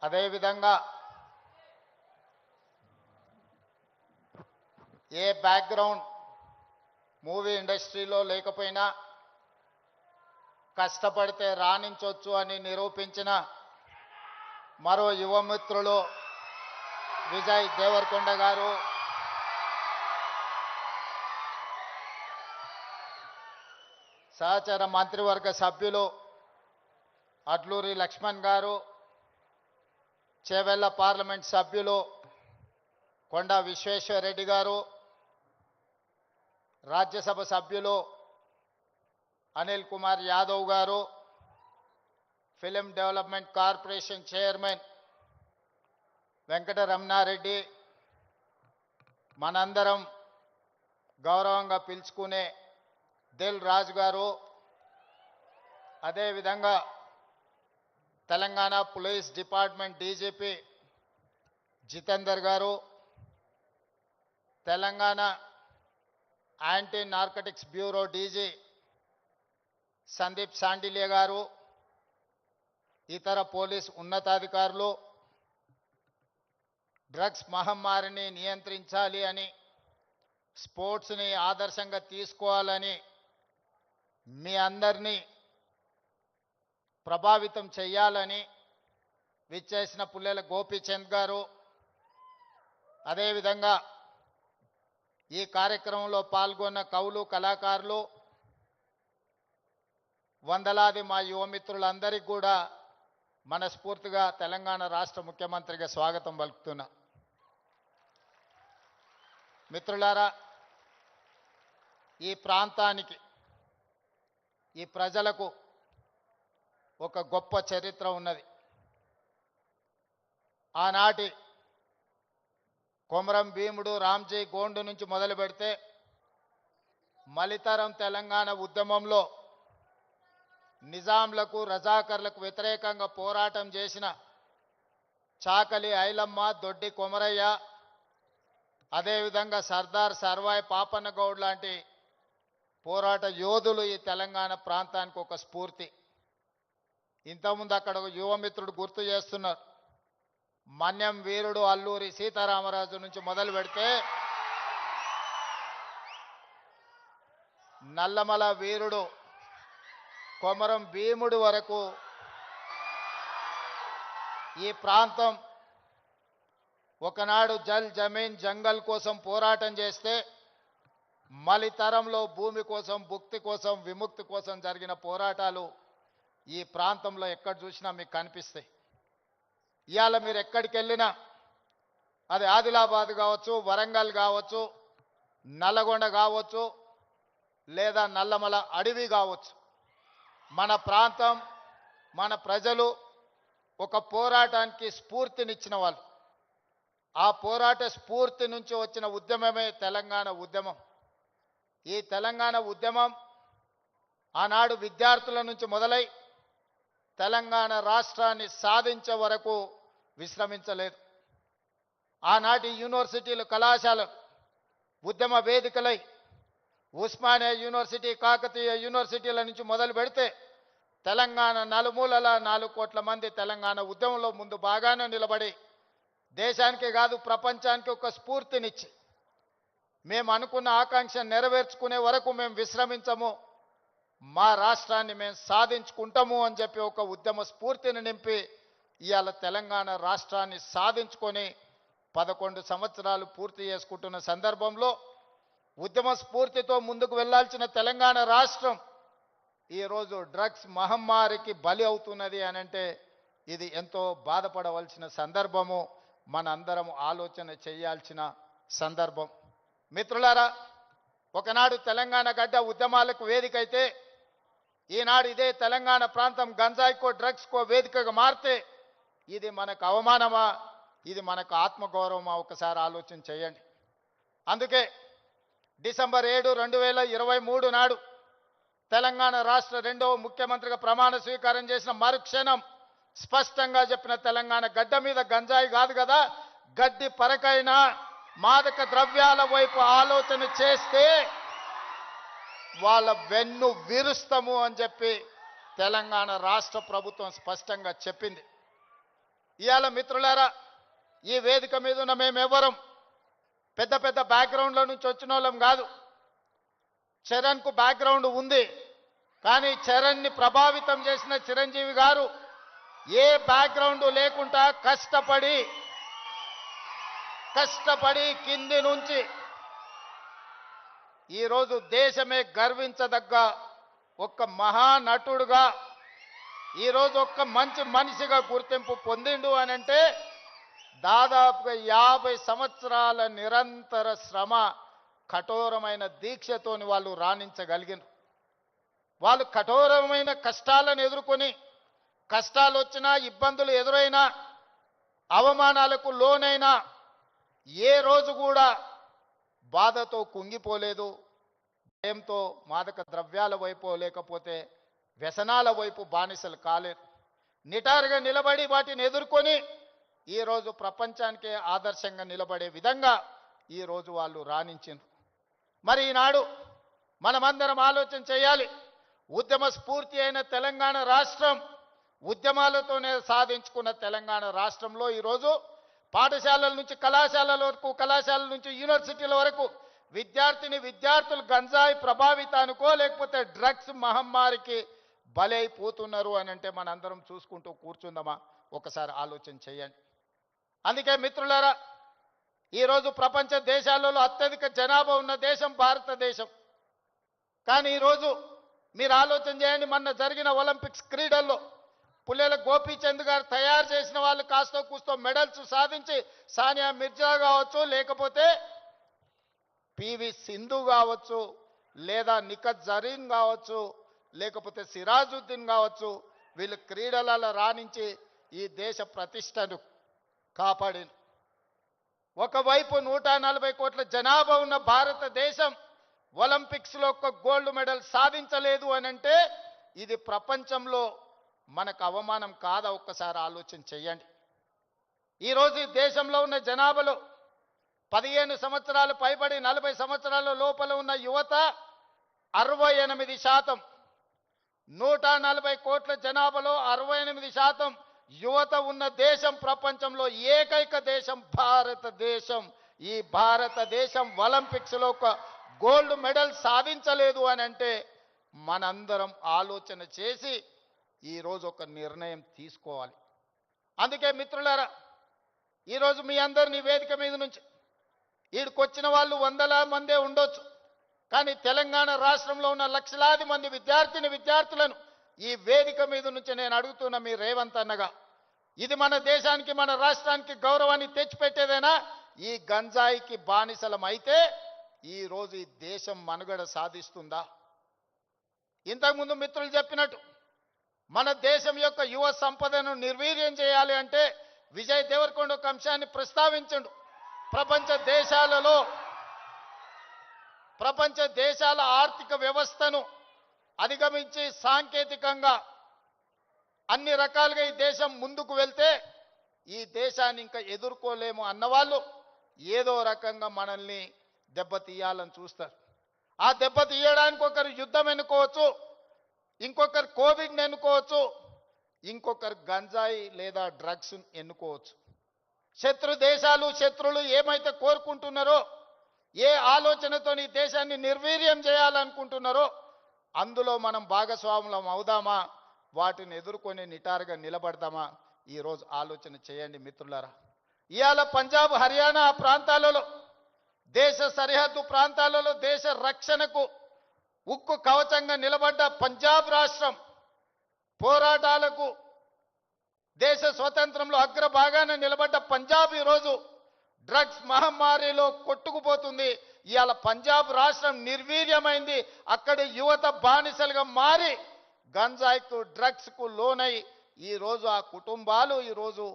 అదేవిధంగా ఏ background movie ఇండస్ట్రీలో లేకపోయినా కష్టపడితే రాణించవచ్చు అని నిరూపించిన మరో యువమిత్రులు విజయ్ దేవరకొండ గారు, సహచర మంత్రివర్గ సభ్యులు అడ్లూరి లక్ష్మణ్ గారు, చేవెళ్ల పార్లమెంట్ సభ్యులు కొండ విశ్వేశ్వరరెడ్డి గారు, రాజ్యసభ సభ్యులు అనిల్ కుమార్ యాదవ్ గారు, film development corporation chairman Venkata Ramana Reddy, మనందరం గౌరవంగా పిలుచుకునే దిల్ రాజు గారు, అదేవిధంగా Telangana police department DGP Jitender గారు, Telangana anti narcotics bureau DG Sandeep Sandilya గారు, ఇతర పోలీస్ ఉన్నతాధికారులు, డ్రగ్స్ మహమ్మారిని నియంత్రించాలి అని, స్పోర్ట్స్ని ఆదర్శంగా తీసుకోవాలని మీ అందరినీ ప్రభావితం చేయాలని విచ్చేసిన పుల్లెల గోపీచంద్ గారు, అదేవిధంగా ఈ కార్యక్రమంలో పాల్గొన్న కవులు, కళాకారులు, వందలాది మా యువమిత్రులందరికీ కూడా మనస్ఫూర్తిగా తెలంగాణ రాష్ట్ర ముఖ్యమంత్రిగా స్వాగతం పలుకుతున్నా. మిత్రులారా, ఈ ప్రాంతానికి, ఈ ప్రజలకు ఒక గొప్ప చరిత్ర ఉన్నది. ఆనాటి కొమరం భీముడు, రామ్జీ గోండు నుంచి మొదలు పెడితే మలితరం తెలంగాణ ఉద్యమంలో నిజాంలకు, రజాకర్లకు వ్యతిరేకంగా పోరాటం చేసిన చాకలి ఐలమ్మ, దొడ్డి కొమరయ్య, అదేవిధంగా సర్దార్ సర్వాయి పాపన్న గౌడ్ లాంటి పోరాట యోధులు ఈ తెలంగాణ ప్రాంతానికి ఒక స్ఫూర్తి. ఇంతకుముందు అక్కడ ఒక యువమిత్రుడు గుర్తు చేస్తున్నారు, మన్యం వీరుడు అల్లూరి సీతారామరాజు నుంచి మొదలు పెడితే నల్లమల వీరుడు కొమరం భీముడు వరకు ఈ ప్రాంతం ఒకనాడు జల్ జమీన్ జంగల్ కోసం పోరాటం చేస్తే మలితరంలో భూమి కోసం, భుక్తి కోసం, విముక్తి కోసం జరిగిన పోరాటాలు ఈ ప్రాంతంలో ఎక్కడ చూసినా మీకు కనిపిస్తాయి. ఇవాళ మీరు ఎక్కడికి వెళ్ళినా, అది ఆదిలాబాద్ కావచ్చు, వరంగల్ కావచ్చు, నల్లగొండ కావచ్చు, లేదా నల్లమల అడవి కావచ్చు, మన ప్రాంతం, మన ప్రజలు ఒక పోరాటానికి స్ఫూర్తినిచ్చిన వాళ్ళు. ఆ పోరాట స్ఫూర్తి నుంచి వచ్చిన ఉద్యమమే తెలంగాణ ఉద్యమం. ఈ తెలంగాణ ఉద్యమం ఆనాడు విద్యార్థుల నుంచి మొదలై తెలంగాణ రాష్ట్రాన్ని సాధించే వరకు విశ్రమించలేదు. ఆనాటి యూనివర్సిటీలు, కళాశాలలు ఉద్యమ వేదికలై ఉస్మానియా యూనివర్సిటీ, కాకతీయ యూనివర్సిటీల నుంచి మొదలు పెడితే తెలంగాణ నలుమూలల 4 కోట్ల మంది తెలంగాణ ఉద్యమంలో ముందు బాగానే నిలబడి దేశానికే కాదు ప్రపంచానికి ఒక స్ఫూర్తినిచ్చి మేము అనుకున్న ఆకాంక్ష నెరవేర్చుకునే వరకు మేము విశ్రమించము, మా రాష్ట్రాన్ని మేము సాధించుకుంటాము అని చెప్పి ఒక ఉద్యమ స్ఫూర్తిని నింపి ఇవాళ తెలంగాణ రాష్ట్రాన్ని సాధించుకొని 11 సంవత్సరాలు పూర్తి చేసుకుంటున్న సందర్భంలో ఉద్యమ స్ఫూర్తితో ముందుకు వెళ్లాల్సిన తెలంగాణ రాష్ట్రం ఈరోజు డ్రగ్స్ మహమ్మారికి బలి అవుతున్నది అని అంటే ఇది ఎంతో బాధపడవలసిన సందర్భము, మనందరం ఆలోచన చేయాల్సిన సందర్భం. మిత్రులారా, ఒకనాడు తెలంగాణ గడ్డ ఉద్యమాలకు వేదిక అయితే ఈనాడు ఇదే తెలంగాణ ప్రాంతం గంజాయికో, డ్రగ్స్కో వేదికగా మారితే ఇది మనకు అవమానమా, ఇది మనకు ఆత్మగౌరవమా? ఒకసారి ఆలోచన చేయండి. అందుకే డిసెంబర్ 7, 2023 నాడు తెలంగాణ రాష్ట్ర 2వ ముఖ్యమంత్రిగా ప్రమాణ స్వీకారం చేసిన మరుక్షణం స్పష్టంగా చెప్పిన, తెలంగాణ గడ్డ మీద గంజాయి కాదు కదా, గడ్డి పరకైనా మాదక ద్రవ్యాల వైపు ఆలోచన చేస్తే వాళ్ళ వెన్ను విరుస్తాము అని చెప్పి తెలంగాణ రాష్ట్ర ప్రభుత్వం స్పష్టంగా చెప్పింది. ఇవాళ మిత్రులారా, ఈ వేదిక మీద ఉన్న మేమెవ్వరం పెద్ద పెద్ద బ్యాక్గ్రౌండ్ల నుంచి వచ్చిన వాళ్ళం కాదు. చరణ్కు బ్యాక్గ్రౌండ్ ఉంది, కానీ చరణ్ని ప్రభావితం చేసిన చిరంజీవి గారు ఏ బ్యాక్గ్రౌండ్ లేకుండా కష్టపడి కింది నుంచి ఈరోజు దేశమే గర్వించదగ్గ ఒక్క మహానటుడుగా, ఈరోజు ఒక్క మంచి మనిషిగా గుర్తింపు పొందిండు అని అంటే దాదాపుగా 50 సంవత్సరాల నిరంతర శ్రమ, కఠోరమైన దీక్షతోని వాళ్ళు రాణించగలిగినారు. వాళ్ళు కఠోరమైన కష్టాలను ఎదుర్కొని, కష్టాలు వచ్చినా, ఇబ్బందులు ఎదురైనా, అవమానాలకు లోనైనా ఏ రోజు కూడా బాధతో కుంగిపోలేదు. భయంతో మాదక ద్రవ్యాల వైపు లేకపోతే వ్యసనాల వైపు బానిసలు కాలేదు. నిటారుగా నిలబడి వాటిని ఎదుర్కొని ఈరోజు ప్రపంచానికే ఆదర్శంగా నిలబడే విధంగా ఈరోజు వాళ్ళు రాణించారు. మరి ఈనాడు మనమందరం ఆలోచన చేయాలి. ఉద్యమ స్ఫూర్తి అయిన తెలంగాణ రాష్ట్రం, ఉద్యమాలతోనే సాధించుకున్న తెలంగాణ రాష్ట్రంలో ఈరోజు పాఠశాలల నుంచి కళాశాలల వరకు, కళాశాలల నుంచి యూనివర్సిటీల వరకు విద్యార్థులు గంజాయి ప్రభావితానికో లేకపోతే డ్రగ్స్ మహమ్మారికి బలైపోతున్నారు అని అంటే మనందరం చూసుకుంటూ కూర్చుందామా? ఒకసారి ఆలోచన చేయండి. అందుకే మిత్రులారా, ఈరోజు ప్రపంచ దేశాలలో అత్యధిక జనాభా ఉన్న దేశం భారతదేశం. కానీ ఈరోజు మీరు ఆలోచన చేయండి, మొన్న జరిగిన ఒలింపిక్స్ క్రీడల్లో పుల్లెల గోపీచంద్ గారు తయారు చేసిన వాళ్ళు కాస్తో కూస్తో మెడల్స్ సాధించి, సానియా మిర్జా కావచ్చు, లేకపోతే పివి సింధు కావచ్చు, లేదా నిఖత్ జరీన్ కావచ్చు, లేకపోతే సిరాజుద్దీన్ కావచ్చు, వీళ్ళు క్రీడలలో రాణించి ఈ దేశ ప్రతిష్టను కాపాడింది. ఒకవైపు 140 కోట్ల జనాభా ఉన్న భారతదేశం ఒలింపిక్స్లో ఒక్క గోల్డ్ మెడల్ సాధించలేదు అని అంటే ఇది ప్రపంచంలో మనకు అవమానం కాదా? ఒక్కసారి ఆలోచన చేయండి. ఈరోజు ఈ దేశంలో ఉన్న జనాభాలో 15 సంవత్సరాలు పైబడి 40 సంవత్సరాల లోపల ఉన్న యువత 68%. 140 కోట్ల జనాభాలో 68% యువత ఉన్న దేశం ప్రపంచంలో ఏకైక దేశం భారతదేశం. ఈ భారతదేశం ఒలింపిక్స్లో ఒక గోల్డ్ మెడల్ సాధించలేదు అని అంటే మనందరం ఆలోచన చేసి ఈరోజు ఒక నిర్ణయం తీసుకోవాలి. అందుకే మిత్రులారా, ఈరోజు మీ అందరినీ వేదిక మీద నుంచి ఈడికొచ్చిన వాళ్ళు 100ల మందే ఉండొచ్చు, కానీ తెలంగాణ రాష్ట్రంలో ఉన్న లక్షలాది మంది విద్యార్థులను ఈ వేదిక మీద నుంచి నేను అడుగుతున్న మీ రేవంత్ అన్నగా, ఇది మన దేశానికి, మన రాష్ట్రానికి గౌరవాన్ని తెచ్చిపెట్టేదేనా? ఈ గంజాయికి బానిసలం అయితే ఈరోజు ఈ దేశం మనుగడ సాధిస్తుందా? ఇంతకుముందు మిత్రులు చెప్పినట్టు మన దేశం యొక్క యువ సంపదను నిర్వీర్యం చేయాలి అంటే విజయ్ దేవరకొండ ఒక అంశాన్ని ప్రస్తావించండు. ప్రపంచ దేశాల ఆర్థిక వ్యవస్థను అధిగమించి సాంకేతికంగా అన్ని రకాలుగా ఈ దేశం ముందుకు వెళ్తే ఈ దేశాన్ని ఇంకా ఎదుర్కోలేము అన్నవాళ్ళు ఏదో రకంగా మనల్ని దెబ్బతీయాలని చూస్తారు. ఆ దెబ్బతీయడానికి ఒకరు యుద్ధం ఎన్నుకోవచ్చు, ఇంకొకరు కోవిడ్ని ఎన్నుకోవచ్చు, ఇంకొకరు గంజాయి లేదా డ్రగ్స్ ఎన్నుకోవచ్చు. శత్రులు ఏమైతే కోరుకుంటున్నారో, ఏ ఆలోచనతో ఈ దేశాన్ని నిర్వీర్యం చేయాలనుకుంటున్నారో అందులో మనం భాగస్వాములం అవుదామా? వాటిని ఎదుర్కొని నిటారుగా నిలబడదామా? ఈరోజు ఆలోచన చేయండి మిత్రులారా. ఇవాళ పంజాబ్, హర్యానా ప్రాంతాలలో, దేశ సరిహద్దు ప్రాంతాలలో దేశ రక్షణకు ఉక్కు కవచంగా నిలబడ్డ పంజాబ్ రాష్ట్రం, పోరాటాలకు దేశ స్వతంత్రంలో అగ్రభాగాన నిలబడ్డ పంజాబ్ ఈరోజు డ్రగ్స్ మహమ్మారిలో కొట్టుకుపోతుంది. ఇవాళ పంజాబ్ రాష్ట్రం నిర్వీర్యమైంది. అక్కడి యువత బానిసలుగా మారి గంజాయికు, డ్రగ్స్కు లోనై ఈరోజు ఆ కుటుంబాలు ఈరోజు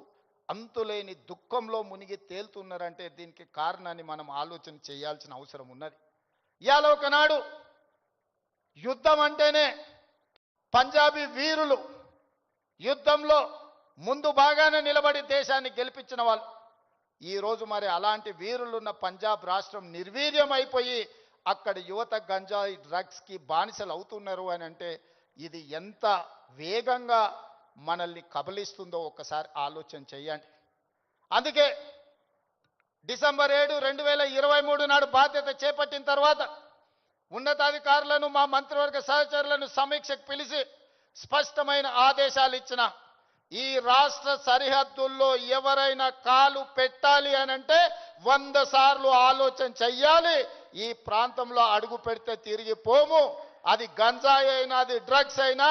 అంతులేని దుఃఖంలో మునిగి తేలుతున్నారంటే దీనికి కారణాన్ని మనం ఆలోచన చేయాల్సిన అవసరం ఉన్నది. ఇవాళ ఒకనాడు యుద్ధం అంటేనే పంజాబీ వీరులు యుద్ధంలో ముందు బాగానే నిలబడి దేశాన్ని గెలిపించిన వాళ్ళు. ఈరోజు మరి అలాంటి వీరులున్న పంజాబ్ రాష్ట్రం నిర్వీర్యం అయిపోయి అక్కడి యువత గంజాయి డ్రగ్స్కి బానిసలు అవుతున్నారు అని అంటే ఇది ఎంత వేగంగా మనల్ని కబలిస్తుందో ఒక్కసారి ఆలోచన చేయండి. అందుకే డిసెంబర్ 7, 2023 నాడు బాధ్యత చేపట్టిన తర్వాత ఉన్నతాధికారులను మా మంత్రివర్గ సహచరులను సమీక్షకు పిలిచి స్పష్టమైన ఆదేశాలు ఇచ్చిన. ఈ రాష్ట్ర సరిహద్దుల్లో ఎవరైనా కాలు పెట్టాలి అనంటే 100 సార్లు ఆలోచన చెయ్యాలి. ఈ ప్రాంతంలో అడుగు పెడితే తిరిగి పోము. అది గంజాయి అయినా, అది డ్రగ్స్ అయినా,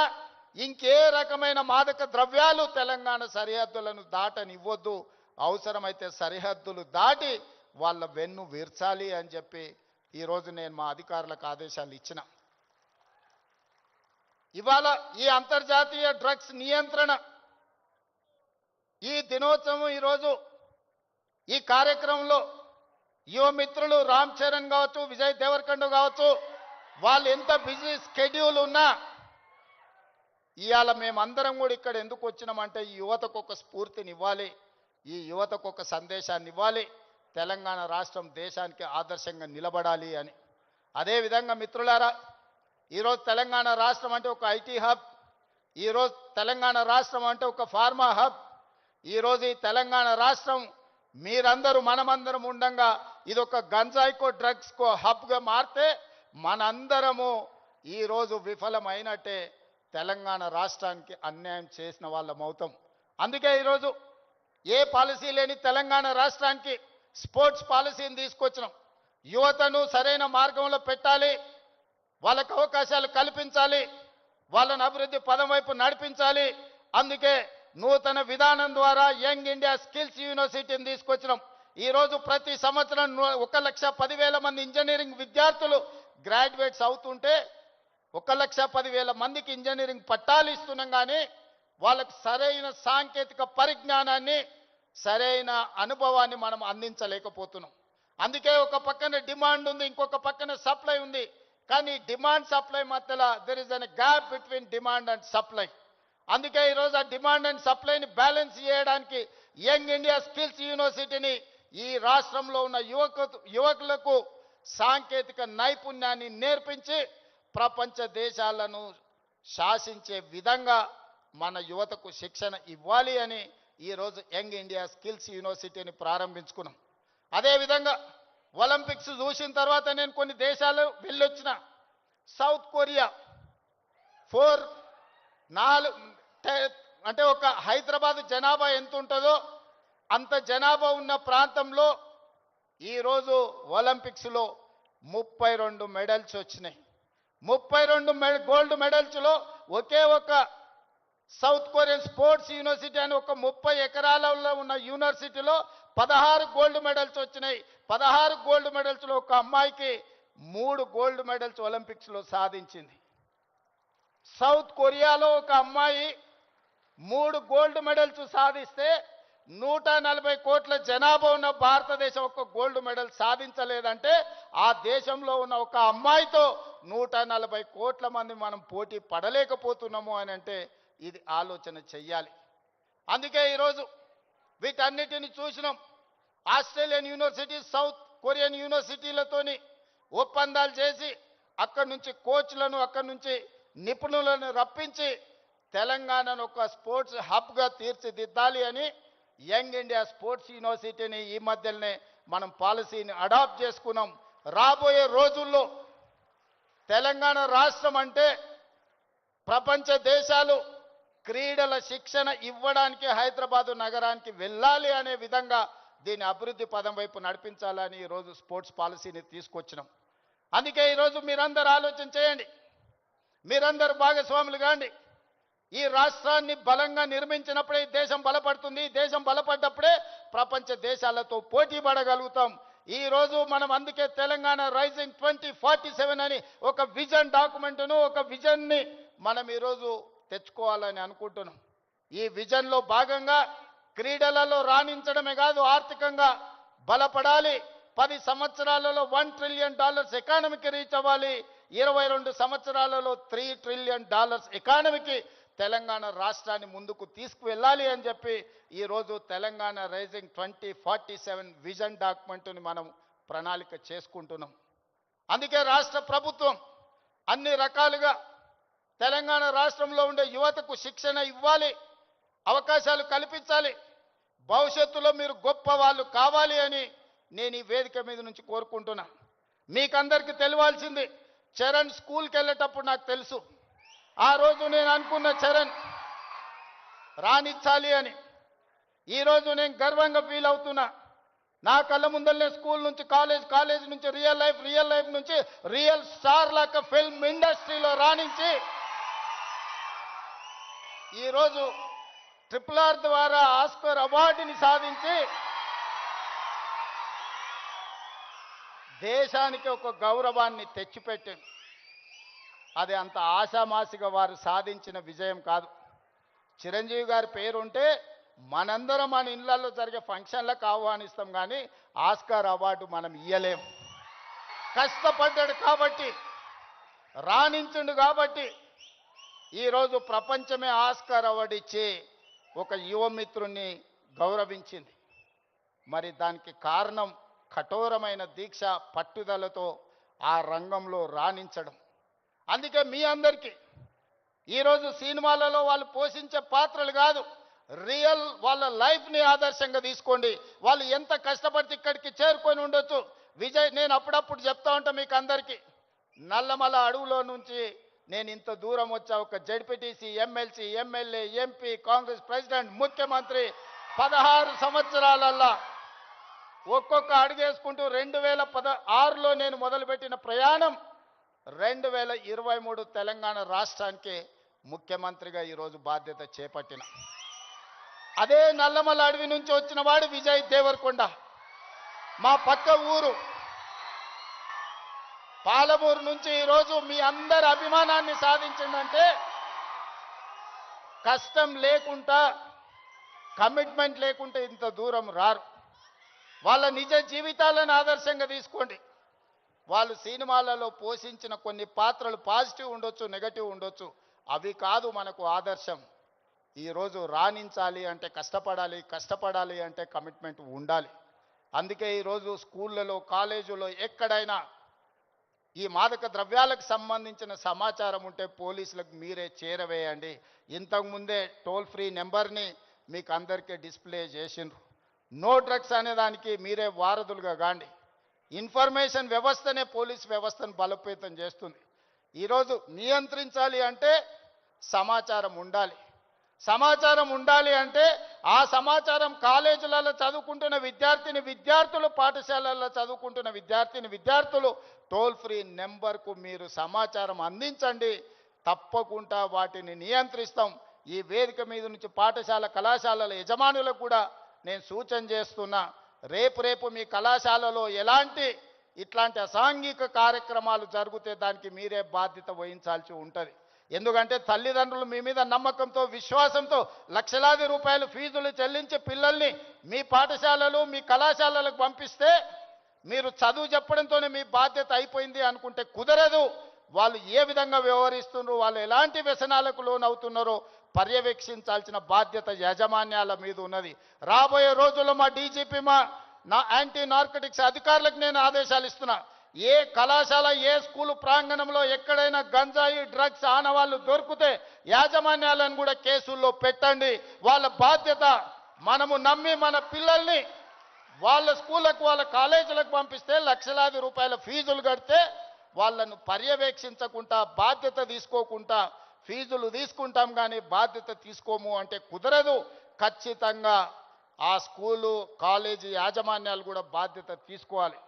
ఇంకే రకమైన మాదక ద్రవ్యాలు తెలంగాణ సరిహద్దులను దాటనివ్వద్దు. అవసరమైతే సరిహద్దులు దాటి వాళ్ళ వెన్ను విర్చాలి అని చెప్పి ఈరోజు నేను మా అధికారులకు ఆదేశాలు ఇచ్చిన. ఇవాళ ఈ అంతర్జాతీయ డ్రగ్స్ నియంత్రణ ఈ దినోత్సవం ఈరోజు ఈ కార్యక్రమంలో యువ మిత్రులు రామ్ చరణ్ కావచ్చు, విజయ్ దేవరకొండ కావచ్చు, వాళ్ళు ఎంత బిజీ స్కెడ్యూల్ ఉన్నా ఇవాళ మేమందరం కూడా ఇక్కడ ఎందుకు వచ్చినామంటే ఈ యువతకు ఒక స్ఫూర్తినివ్వాలి, ఈ యువతకు ఒక సందేశాన్ని ఇవ్వాలి. తెలంగాణ రాష్ట్రం దేశానికి ఆదర్శంగా నిలబడాలి అని. అదేవిధంగా మిత్రులారా, ఈరోజు తెలంగాణ రాష్ట్రం అంటే ఒక ఐటీ హబ్, ఈరోజు తెలంగాణ రాష్ట్రం అంటే ఒక ఫార్మా హబ్. ఈరోజు ఈ తెలంగాణ రాష్ట్రం మీరందరూ మనమందరం ఉండంగా ఇది ఒక గంజాయికో డ్రగ్స్కో హబ్గా మారితే మనందరము ఈరోజు విఫలమైనట్టే, తెలంగాణ రాష్ట్రానికి అన్యాయం చేసిన వాళ్ళం అవుతాం. అందుకే ఈరోజు ఏ పాలసీ లేని తెలంగాణ రాష్ట్రానికి స్పోర్ట్స్ పాలసీని తీసుకొచ్చినాం. యువతను సరైన మార్గంలో పెట్టాలి, వాళ్ళకు అవకాశాలు కల్పించాలి, వాళ్ళని అభివృద్ధి పదం వైపు నడిపించాలి. అందుకే నూతన విధానం ద్వారా యంగ్ ఇండియా స్కిల్స్ యూనివర్సిటీని తీసుకొచ్చినాం. ఈరోజు ప్రతి సంవత్సరం 1,10,000 మంది ఇంజనీరింగ్ విద్యార్థులు గ్రాడ్యుయేట్స్ అవుతుంటే 1,10,000 మందికి ఇంజనీరింగ్ పట్టాలు ఇస్తున్నాం. కానీ వాళ్ళకు సరైన సాంకేతిక పరిజ్ఞానాన్ని, సరైన అనుభవాన్ని మనం అందించలేకపోతున్నాం. అందుకే ఒక పక్కన డిమాండ్ ఉంది, ఇంకొక పక్కన సప్లై ఉంది. కానీ డిమాండ్ సప్లై మధ్యలో there is an gap between demand and supply. అందుకే ఈరోజు ఆ డిమాండ్ అండ్ సప్లైని బ్యాలెన్స్ చేయడానికి యంగ్ ఇండియా స్కిల్స్ యూనివర్సిటీని ఈ రాష్ట్రంలో ఉన్న యువకులకు సాంకేతిక నైపుణ్యాన్ని నేర్పించి ప్రపంచ దేశాలను శాసించే విధంగా మన యువతకు శిక్షణ ఇవ్వాలి అని ఈరోజు యంగ్ ఇండియా స్కిల్స్ యూనివర్సిటీని ప్రారంభించుకున్నాం. అదేవిధంగా ఒలింపిక్స్ చూసిన తర్వాత నేను కొన్ని దేశాలు వెళ్ళొచ్చిన. సౌత్ కొరియా 4 అంటే ఒక హైదరాబాద్ జనాభా ఎంత ఉంటుందో అంత జనాభా ఉన్న ప్రాంతంలో ఈరోజు ఒలింపిక్స్లో 32 మెడల్స్ వచ్చినాయి. 32 గోల్డ్ మెడల్స్లో ఒకే ఒక సౌత్ కొరియన్ స్పోర్ట్స్ యూనివర్సిటీ అని ఒక 30 ఎకరాలలో ఉన్న యూనివర్సిటీలో 16 గోల్డ్ మెడల్స్ వచ్చినాయి. 16 గోల్డ్ మెడల్స్లో ఒక అమ్మాయికి 3 గోల్డ్ మెడల్స్ ఒలింపిక్స్లో సాధించింది. సౌత్ కొరియాలో ఒక అమ్మాయి 3 గోల్డ్ మెడల్స్ సాధిస్తే 140 కోట్ల జనాభా ఉన్న భారతదేశం ఒక గోల్డ్ మెడల్ సాధించలేదంటే ఆ దేశంలో ఉన్న ఒక అమ్మాయితో 140 కోట్ల మంది మనం పోటీ పడలేకపోతున్నాము అని అంటే ఇది ఆలోచన చెయ్యాలి. అందుకే ఈరోజు వీటన్నిటిని చూసినాం. ఆస్ట్రేలియన్ యూనివర్సిటీ, సౌత్ కొరియన్ యూనివర్సిటీలతోని ఒప్పందాలు చేసి అక్కడి నుంచి కోచ్లను, అక్కడి నుంచి నిపుణులను రప్పించి తెలంగాణను ఒక స్పోర్ట్స్ హబ్గా తీర్చిదిద్దాలి అని యంగ్ ఇండియా స్పోర్ట్స్ యూనివర్సిటీని ఈ మధ్యలోనే మనం పాలసీని అడాప్ట్ చేసుకున్నాం. రాబోయే రోజుల్లో తెలంగాణ రాష్ట్రం అంటే ప్రపంచ దేశాలు క్రీడల శిక్షణ ఇవ్వడానికి హైదరాబాదు నగరానికి వెళ్ళాలి అనే విధంగా దీని అభివృద్ధి పదం వైపు నడిపించాలని ఈరోజు స్పోర్ట్స్ పాలసీని తీసుకొచ్చినాం. అందుకే ఈరోజు మీరందరూ ఆలోచన చేయండి, మీరందరూ భాగస్వాములు కాండి. ఈ రాష్ట్రాన్ని బలంగా నిర్మించినప్పుడే ఈ దేశం బలపడుతుంది. ఈ దేశం బలపడ్డప్పుడే ప్రపంచ దేశాలతో పోటీ పడగలుగుతాం. ఈ రోజు మనం అందుకే తెలంగాణ రైజింగ్ 2047 అని ఒక విజన్ డాక్యుమెంట్ను, ఒక విజన్ని మనం ఈరోజు తెచ్చుకోవాలని అనుకుంటున్నాం. ఈ విజన్లో భాగంగా క్రీడలలో రాణించడమే కాదు, ఆర్థికంగా బలపడాలి. 10 సంవత్సరాలలో $1 ట్రిలియన్ ఎకానమీకి రీచ్ అవ్వాలి. 22 సంవత్సరాలలో $3 ట్రిలియన్ ఎకానమీకి తెలంగాణ రాష్ట్రాన్ని ముందుకు తీసుకువెళ్ళాలి అని చెప్పి ఈరోజు తెలంగాణ రైజింగ్ 2047 విజన్ డాక్యుమెంట్ని మనం ప్రణాళిక చేసుకుంటున్నాం. అందుకే రాష్ట్ర ప్రభుత్వం అన్ని రకాలుగా తెలంగాణ రాష్ట్రంలో ఉండే యువతకు శిక్షణ ఇవ్వాలి, అవకాశాలు కల్పించాలి. భవిష్యత్తులో మీరు గొప్ప వాళ్ళు కావాలి అని నేను ఈ వేదిక మీద నుంచి కోరుకుంటున్నా. మీకందరికీ తెలియాల్సింది, చరణ్ స్కూల్కి వెళ్ళేటప్పుడు నాకు తెలుసు, ఆ రోజు నేను అనుకున్న చరణ్ రాణించాలి అని. ఈరోజు నేను గర్వంగా ఫీల్ అవుతున్నా. నా కళ్ళ ముందరనే స్కూల్ నుంచి కాలేజ్ నుంచి రియల్ లైఫ్ నుంచి రియల్ స్టార్ లాగా ఫిల్మ్ ఇండస్ట్రీలో రాణించి ఈరోజు RRR ద్వారా ఆస్కర్ అవార్డుని సాధించి దేశానికి ఒక గౌరవాన్ని తెచ్చిపెట్టింది. అది అంత ఆశామాసిగా వారు సాధించిన విజయం కాదు. చిరంజీవి గారి పేరుంటే మనందరం మన ఇళ్లలో జరిగే ఫంక్షన్లకు ఆహ్వానిస్తాం, కానీ ఆస్కార్ అవార్డు మనం ఇయ్యలేం. కష్టపడ్డాడు కాబట్టి, రాణించుండు కాబట్టి ఈరోజు ప్రపంచమే ఆస్కార్ అవార్డు ఇచ్చి ఒక యువమిత్రుణ్ణి గౌరవించింది. మరి దానికి కారణం కఠోరమైన దీక్ష, పట్టుదలతో ఆ రంగంలో రాణించడం. అందుకే మీ అందరికీ ఈరోజు సినిమాలలో వాళ్ళు పోషించే పాత్రలు కాదు, రియల్ వాళ్ళ లైఫ్ని ఆదర్శంగా తీసుకోండి. వాళ్ళు ఎంత కష్టపడితే ఇక్కడికి చేరుకొని ఉండొచ్చు. విజయ్, నేను అప్పుడప్పుడు చెప్తా ఉంటా మీకు అందరికీ, నల్లమల అడవులో నుంచి నేను ఇంత దూరం వచ్చా. ఒక ZPTC, MLC, MLA, MP, Congress president, ముఖ్యమంత్రి 16 సంవత్సరాలల్లా ఒక్కొక్క అడుగేసుకుంటూ 2016లో నేను మొదలుపెట్టిన ప్రయాణం 2023 తెలంగాణ రాష్ట్రానికి ముఖ్యమంత్రిగా ఈరోజు బాధ్యత చేపట్టిన. అదే నల్లమల అడవి నుంచి వచ్చిన వాడు విజయ్ దేవరకొండ. మా పక్క ఊరు పాలమూరు నుంచి ఈరోజు మీ అందరి అభిమానాన్ని సాధించిందంటే కష్టం లేకుండా, కమిట్మెంట్ లేకుంటే ఇంత దూరం రారు. వాళ్ళ నిజ జీవితాలను ఆదర్శంగా తీసుకోండి. వాళ్ళు సినిమాలలో పోషించిన కొన్ని పాత్రలు పాజిటివ్ ఉండొచ్చు, నెగటివ్ ఉండొచ్చు, అవి కాదు మనకు ఆదర్శం. ఈరోజు రాణించాలి అంటే కష్టపడాలి అంటే కమిట్మెంట్ ఉండాలి. అందుకే ఈరోజు స్కూళ్ళలో, కాలేజీలో ఎక్కడైనా ఈ మాదక ద్రవ్యాలకు సంబంధించిన సమాచారం ఉంటే పోలీసులకు మీరే చేరవేయండి. ఇంతకుముందే టోల్ ఫ్రీ నెంబర్ని మీకు అందరికీ డిస్ప్లే చేసిండ్రు. నో డ్రగ్స్ అనే దానికి మీరే వారధులుగా కాండి. ఇన్ఫర్మేషన్ వ్యవస్థనే పోలీస్ వ్యవస్థను బలోపేతం చేస్తుంది. ఈరోజు నియంత్రించాలి అంటే సమాచారం ఉండాలి. సమాచారం ఉండాలి అంటే ఆ సమాచారం కాలేజీలలో చదువుకుంటున్న విద్యార్థులు, పాఠశాలల్లో చదువుకుంటున్న విద్యార్థులు టోల్ ఫ్రీ నెంబర్కు మీరు సమాచారం అందించండి. తప్పకుండా వాటిని నియంత్రిస్తాం. ఈ వేదిక మీద నుంచి పాఠశాల, కళాశాలల యజమానులకు కూడా నేను సూచన చేస్తున్నా, రేపు మీ కళాశాలలో ఇట్లాంటి అసాంఘిక కార్యక్రమాలు జరిగితే దానికి మీరే బాధ్యత వహించాల్సి ఉంటుంది. ఎందుకంటే తల్లిదండ్రులు మీ మీద నమ్మకంతో, విశ్వాసంతో లక్షలాది రూపాయలు ఫీజులు చెల్లించి పిల్లల్ని మీ పాఠశాలలు, మీ కళాశాలలకు పంపిస్తే మీరు చదువు చెప్పడంతోనే మీ బాధ్యత అయిపోయింది అనుకుంటే కుదరదు. వాళ్ళు ఏ విధంగా వ్యవహరిస్తున్నారో, వాళ్ళు ఎలాంటి వ్యసనాలకు లోనవుతున్నారో పర్యవేక్షించాల్సిన బాధ్యత యాజమాన్యాల మీద ఉన్నది. రాబోయే రోజుల్లో మా డీజీపీ, నా యాంటీ నార్కటిక్స్ అధికారులకు నేను ఆదేశాలు ఇస్తున్నా. ఏ కళాశాల, ఏ స్కూలు ప్రాంగణంలో ఎక్కడైనా గంజాయి, డ్రగ్స్ ఆనవాళ్ళు దొరికితే యాజమాన్యాలను కూడా కేసుల్లో పెట్టండి. వాళ్ళ బాధ్యత. మనము నమ్మి మన పిల్లల్ని వాళ్ళ స్కూళ్ళకు, వాళ్ళ కాలేజీలకు పంపిస్తే లక్షలాది రూపాయల ఫీజులు కడితే వాళ్ళను పర్యవేక్షించకుండా, బాధ్యత తీసుకోకుండా ఫీజులు తీసుకుంటాం కానీ బాధ్యత తీసుకోము అంటే కుదరదు. ఖచ్చితంగా ఆ స్కూలు, కాలేజీ యాజమాన్యాలు కూడా బాధ్యత తీసుకోవాలి.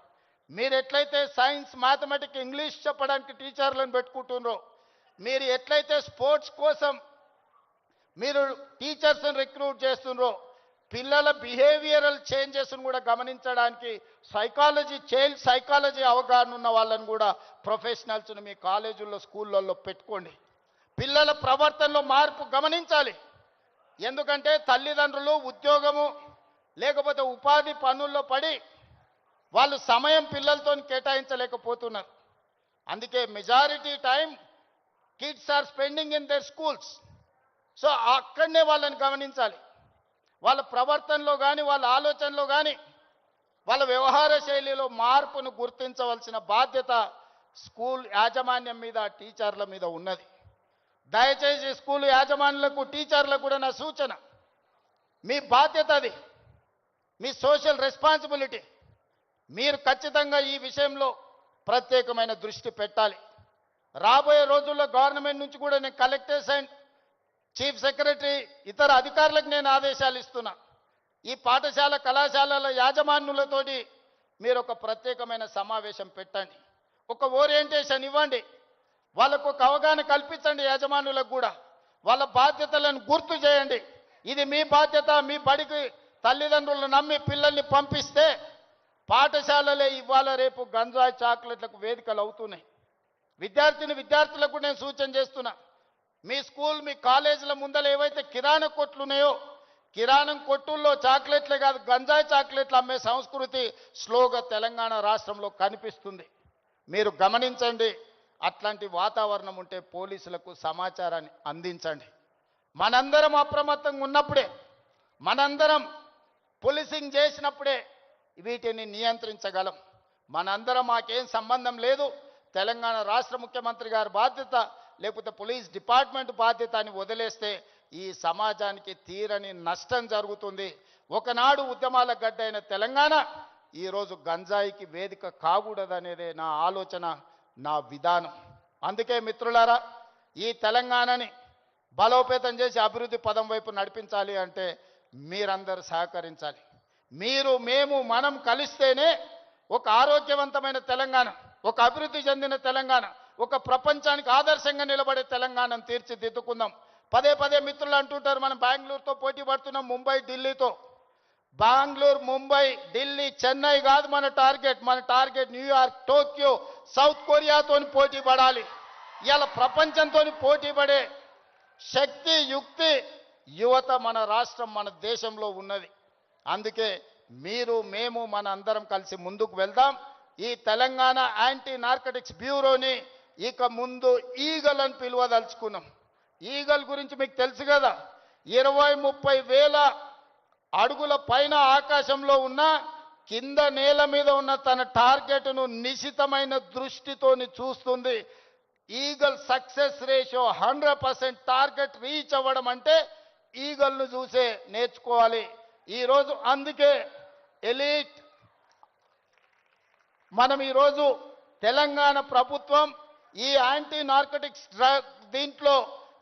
మీరు ఎట్లయితే సైన్స్, మ్యాథమెటిక్స్, ఇంగ్లీష్ చెప్పడానికి టీచర్లను పెట్టుకుంటున్నారో, మీరు ఎట్లయితే స్పోర్ట్స్ కోసం మీరు టీచర్స్ని రిక్రూట్ చేస్తున్నారో, పిల్లల బిహేవియరల్ చేంజెస్ను కూడా గమనించడానికి చైల్డ్ సైకాలజీ అవగాహన ఉన్న వాళ్ళని కూడా ప్రొఫెషనల్స్ని మీ కాలేజీల్లో, స్కూళ్ళల్లో పెట్టుకోండి. పిల్లల ప్రవర్తనలో మార్పు గమనించాలి. ఎందుకంటే తల్లిదండ్రులు ఉద్యోగము లేకపోతే ఉపాధి పనుల్లో పడి వాళ్ళు సమయం పిల్లలతో కేటాయించలేకపోతున్నారు. అందుకే majority time kids are spending in their schools. So అక్కడనే వాళ్ళని గమనించాలి. వాళ్ళ ప్రవర్తనలో కానీ, వాళ్ళ ఆలోచనలో కానీ, వాళ్ళ వ్యవహార శైలిలో మార్పును గుర్తించవలసిన బాధ్యత స్కూల్ యాజమాన్యం మీద, టీచర్ల మీద ఉన్నది. దయచేసి స్కూల్ యాజమాన్యులకు, టీచర్లకు కూడా నా సూచన, మీ బాధ్యత అది, మీ సోషల్ రెస్పాన్సిబిలిటీ. మీరు ఖచ్చితంగా ఈ విషయంలో ప్రత్యేకమైన దృష్టి పెట్టాలి. రాబోయే రోజుల్లో గవర్నమెంట్ నుంచి కూడా నేను కలెక్టర్స్ అండ్ చీఫ్ సెక్రటరీ ఇతర అధికారులకు నేను ఆదేశాలు ఇస్తున్నా. ఈ పాఠశాల కళాశాలల యాజమాన్యులతోటి మీరు ఒక ప్రత్యేకమైన సమావేశం పెట్టండి, ఒక ఓరియంటేషన్ ఇవ్వండి, వాళ్ళకు ఒక అవగాహన కల్పించండి. యాజమాన్యులకు కూడా వాళ్ళ బాధ్యతలను గుర్తు చేయండి. ఇది మీ బాధ్యత. మీ బడికి తల్లిదండ్రులు నమ్మి పిల్లల్ని పంపిస్తే పాఠశాలలే ఇవాళ రేపు గంజాయి చాక్లెట్లకు వేదికలు అవుతున్నాయి. విద్యార్థులకు నేను సూచన చేస్తున్నా, మీ స్కూల్ మీ కాలేజీల ముందర ఏవైతే కిరాణా కొట్లు ఉన్నాయో, కిరాణం కొట్టుల్లో చాక్లెట్లే కాదు గంజాయి చాక్లెట్లు అమ్మే సంస్కృతి స్లోగా తెలంగాణ రాష్ట్రంలో కనిపిస్తుంది. మీరు గమనించండి. అట్లాంటి వాతావరణం ఉంటే పోలీసులకు సమాచారాన్ని అందించండి. మనందరం అప్రమత్తంగా ఉన్నప్పుడే, మనందరం పోలీసింగ్ చేసినప్పుడే వీటిని నియంత్రించగలం. మనందరం మాకేం సంబంధం లేదు, తెలంగాణ రాష్ట్ర ముఖ్యమంత్రి గారి బాధ్యత లేకపోతే పోలీస్ డిపార్ట్మెంట్ బాధ్యత అని వదిలేస్తే ఈ సమాజానికి తీరని నష్టం జరుగుతుంది. ఒకనాడు ఉద్యమాల గడ్డ అయిన తెలంగాణ ఈరోజు గంజాయికి వేదిక కాకూడదనేదే నా ఆలోచన, నా విధానం. అందుకే మిత్రులారా, ఈ తెలంగాణని బలోపేతం చేసి అభివృద్ధి పదం వైపు నడిపించాలి అంటే మీరందరూ సహకరించాలి. మీరు మేము మనం కలిస్తేనే ఒక ఆరోగ్యవంతమైన తెలంగాణ, ఒక అభివృద్ధి చెందిన తెలంగాణ, ఒక ప్రపంచానికి ఆదర్శంగా నిలబడే తెలంగాణను తీర్చిదిద్దుకుందాం. పదే పదే మిత్రులు అంటుంటారు మనం బెంగళూరుతో పోటీ పడుతున్నాం, ముంబై ఢిల్లీతో. బెంగళూరు ముంబై ఢిల్లీ చెన్నై కాదు మన టార్గెట్ న్యూయార్క్, టోక్యో, సౌత్ కొరియాతో పోటీ పడాలి. ఇవాళ ప్రపంచంతో పోటీ పడే శక్తి యుక్తి యువత మన రాష్ట్రం మన దేశంలో ఉన్నది. అందుకే మీరు మేము మన అందరం కలిసి ముందుకు వెళ్దాం. ఈ తెలంగాణ యాంటీ నార్కటిక్స్ బ్యూరోని ఇక ముందు ఈగల్ అని పిలువదలుచుకున్నాం. ఈగల్ గురించి మీకు తెలుసు కదా, 20-30 వేల అడుగుల పైన ఆకాశంలో ఉన్న కింద నేల మీద ఉన్న తన టార్గెట్ను నిశితమైన దృష్టితోని చూస్తుంది. Eagle success ratio 100%. Target reach అవ్వడం అంటే ఈగల్ను చూసే నేర్చుకోవాలి. ఈరోజు అందుకే ఎలీట్ మనం ఈరోజు తెలంగాణ ప్రభుత్వం ఈ యాంటీ నార్కటిక్స్ దీంట్లో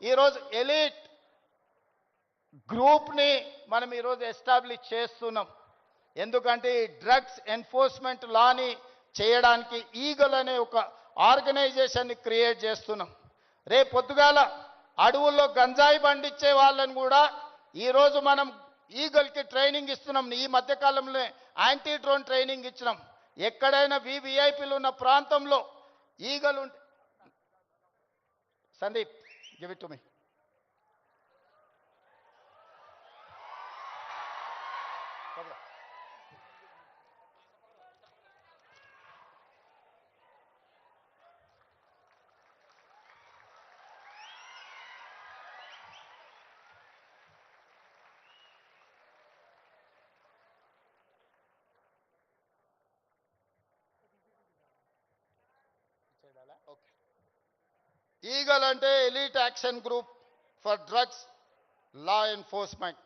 ఈరోజు ఎలీట్ గ్రూప్ని మనం ఈరోజు ఎస్టాబ్లిష్ చేస్తున్నాం. ఎందుకంటే ఈ డ్రగ్స్ ఎన్ఫోర్స్మెంట్ లాని చేయడానికి ఈగల్ అనే ఒక ఆర్గనైజేషన్ని క్రియేట్ చేస్తున్నాం. రేపు పొద్దుగాల అడవుల్లో గంజాయి పండించే వాళ్ళని కూడా ఈరోజు మనం ఈగల్కి ట్రైనింగ్ ఇస్తున్నాం. ఈ మధ్యకాలంలో యాంటీ డ్రోన్ ట్రైనింగ్ ఇచ్చినాం. ఎక్కడైనా వివిఐపీలు ఉన్న ప్రాంతంలో ఈగలు ఉంటే, Sandeep give it to me. Eagle అంటే elite action group for drugs law enforcement.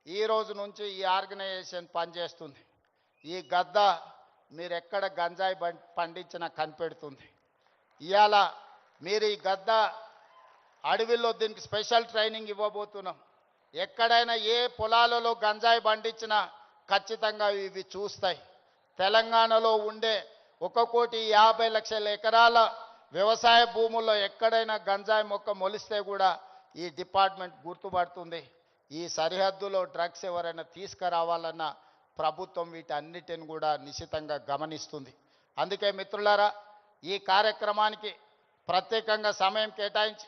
ఈ రోజు నుంచి ఈ ఆర్గనైజేషన్ పనిచేస్తుంది. ఈ గద్ద మీరు ఎక్కడ గంజాయి పండించినా కనిపెడుతుంది. ఇవాళ మీరు ఈ గద్ద అడవిలో దీనికి స్పెషల్ ట్రైనింగ్ ఇవ్వబోతున్నాం. ఎక్కడైనా ఏ పొలాలలో గంజాయి పండించినా ఖచ్చితంగా ఇవి చూస్తాయి. తెలంగాణలో ఉండే 1,50,00,000 ఎకరాల వ్యవసాయ భూముల్లో ఎక్కడైనా గంజాయి మొక్క మొలిస్తే కూడా ఈ డిపార్ట్మెంట్ గుర్తుపడుతుంది. ఈ సరిహద్దులో డ్రగ్స్ ఎవరైనా తీసుకురావాలన్న ప్రభుత్వం వీటన్నిటిని కూడా నిశితంగా గమనిస్తుంది. అందుకే మిత్రులారా, ఈ కార్యక్రమానికి ప్రత్యేకంగా సమయం కేటాయించి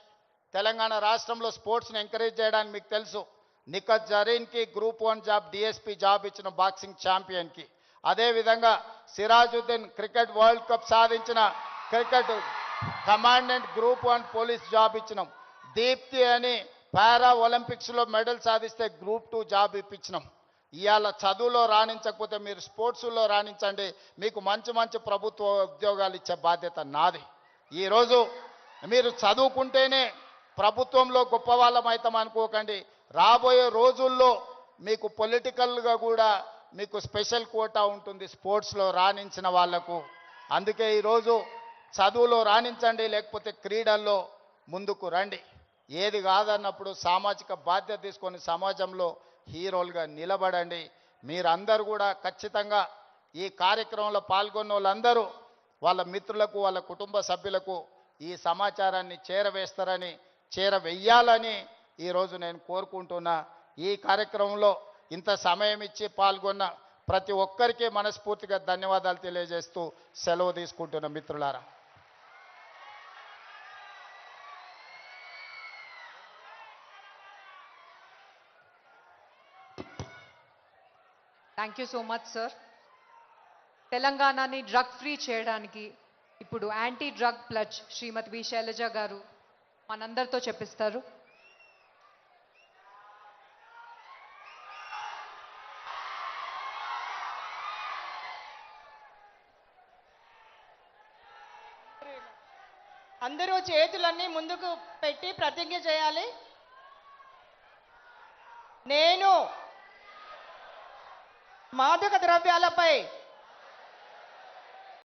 తెలంగాణ రాష్ట్రంలో స్పోర్ట్స్ని ఎంకరేజ్ చేయడానికి మీకు తెలుసు, నిఖత్ జరీన్కి గ్రూప్ 1 జాబ్ డిఎస్పీ జాబ్ ఇచ్చిన బాక్సింగ్ ఛాంపియన్కి, అదేవిధంగా సిరాజుద్దీన్ క్రికెట్ వరల్డ్ కప్ సాధించిన cricket commandant group 1 police job ఇచ్చినాం. దీప్తి అని పారా ఒలింపిక్స్లో మెడల్ సాధిస్తే గ్రూప్ 2 జాబ్ ఇప్పించినాం. ఇవాళ చదువులో రాణించకపోతే మీరు స్పోర్ట్స్లో రాణించండి, మీకు మంచి మంచి ప్రభుత్వ ఉద్యోగాలు ఇచ్చే బాధ్యత నాది. ఈరోజు మీరు చదువుకుంటేనే ప్రభుత్వంలో గొప్ప వాళ్ళం అవుతాం అనుకోకండి. రాబోయే రోజుల్లో మీకు పొలిటికల్గా కూడా మీకు స్పెషల్ కోటా ఉంటుంది స్పోర్ట్స్లో రాణించిన వాళ్లకు. అందుకే ఈరోజు చదువులో రాణించండి, లేకపోతే క్రీడల్లో ముందుకు రండి. ఏది కాదన్నప్పుడు సామాజిక బాధ్యత తీసుకొని సమాజంలో హీరోలుగా నిలబడండి. మీరందరూ కూడా ఖచ్చితంగా ఈ కార్యక్రమంలో పాల్గొన్న వాళ్ళందరూ వాళ్ళ మిత్రులకు వాళ్ళ కుటుంబ సభ్యులకు ఈ సమాచారాన్ని చేరవేస్తారని, చేరవేయాలని ఈరోజు నేను కోరుకుంటున్నా. ఈ కార్యక్రమంలో ఇంత సమయం ఇచ్చి పాల్గొన్న ప్రతి ఒక్కరికి మనస్ఫూర్తిగా ధన్యవాదాలు తెలియజేస్తూ సెలవు తీసుకుంటున్న మిత్రులారా. Thank you so much sir. తెలంగాణని డ్రగ్ ఫ్రీ చేయడానికి ఇప్పుడు యాంటీ డ్రగ్ ప్లడ్జ్ శ్రీమతి వి శైలజ గారు మనందరితో చెప్పిస్తారు. అందరూ చేతులన్నీ ముందుకు పెట్టి ప్రతిజ్ఞ చేయాలి. నేను మాదక ద్రవ్యాలపై